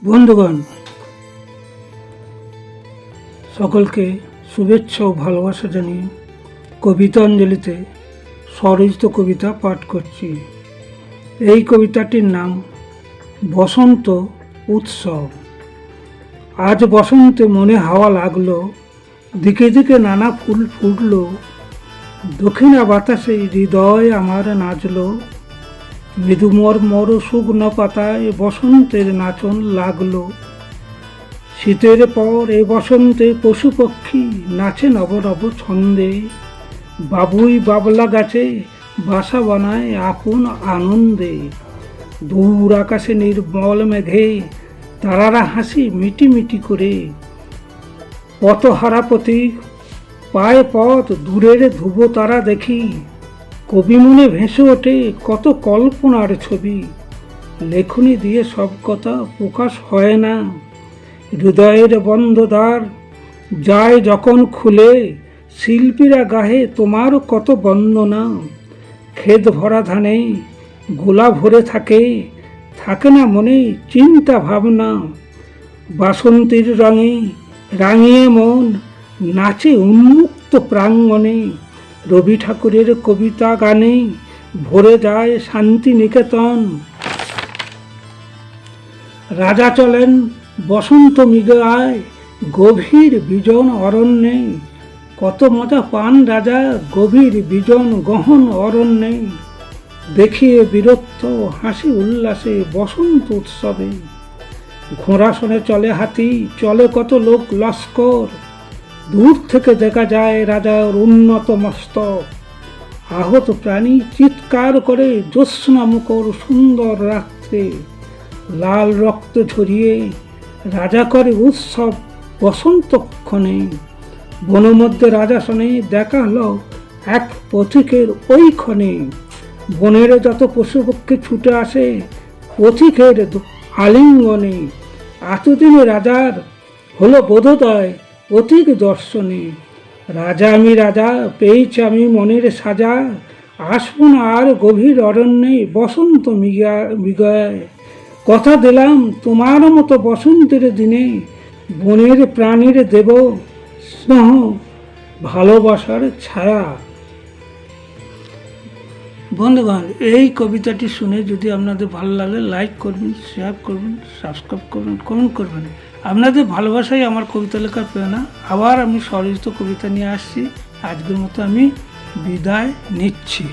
বন্ধুগণ, সকলকে শুভেচ্ছা ও ভালোবাসা জানিয়ে কবিতাঞ্জলিতে স্বরচিত কবিতা পাঠ করছি। এই কবিতাটির নাম বসন্ত উৎসব। আজ বসন্তে মনে হাওয়া লাগলো, দিকে দিকে নানা ফুল ফুটলো, দক্ষিণা বাতাসে হৃদয় আমার নাচলো, মৃদু মর শুকনো পাতায় বসন্তের নাচন লাগলো। শীতের পর এ বসন্তে পশু পক্ষী নাচে নব নব ছন্দে, বাবুই বাবলা গাছে বাসা বানায় আপন আনন্দে। দূর আকাশে নির্মল মেঘে তারারা হাসি মিটি মিটি করে, পথহারা পথিক পায়ে পথ দূরের ধ্রুব তারা দেখি, কবি মনে ভেসে ওঠে কত কল্পনার ছবি। লেখনী দিয়ে সব কথা প্রকাশ হয় না, হৃদয়ের বন্ধ দ্বার যায় যখন খুলে, শিল্পীরা গাহে তোমার কত বন্দনা। ক্ষেত ভরা ধানে গোলা ভরে থাকে, থাকে না মনে চিন্তা ভাবনা। বাসন্তীর রঙে রাঙিয়ে মন নাচে উন্মুক্ত প্রাঙ্গণে, রবি ঠাকুরের কবিতা গানে ভরে যায় শান্তি নিকেতন। রাজা চলেন বসন্ত মৃগায় গভীর বিজন অরণ্যে, কত মজা পান রাজা গভীর বিজন গহন অরণ্যে। দেখিয়ে বীরত্ব হাসি উল্লাসে বসন্ত উৎসবে, ঘোড়াসনে চলে হাতি চলে কত লোক লস্কর, দূর থেকে দেখা যায় রাজার উন্নত মস্তক। আহত প্রাণী চিৎকার করে জ্যোৎস্না মুখর সুন্দর রাত্রে, লাল রক্ত ঝরিয়ে রাজা করে উৎসব বসন্তক্ষণে। বনমধ্যে রাজাসনে দেখা হলো এক পথিকের ওই ক্ষণে, বনের যত পশুপক্ষী ছুটে আসে পথিকের আলিঙ্গনে। এতদিনে রাজার হলো বোধোদয় পথিক দর্শনে, রাজা আমি রাজা পেয়েছি আমি মনের সাজা, আসবো না আর গভীর অরণ্যে বসন্ত মৃগায়। কথা দিলাম তোমার মতো বসন্তের দিনে, বনের প্রাণীর দেব স্নেহ ভালোবাসার ছায়া। বন্ধুগণ, এই কবিতাটি শুনে যদি আপনাদের ভালো লাগে লাইক করবেন, শেয়ার করবেন, সাবস্ক্রাইব করবেন, কমেন্ট করবেন। আপনাদের ভালোবাসাই আমার কবিতা লেখার প্রেরণা। আবার আমি স্বরচিত কবিতা নিয়ে আসছি। আজকের মতো আমি বিদায় নিচ্ছি।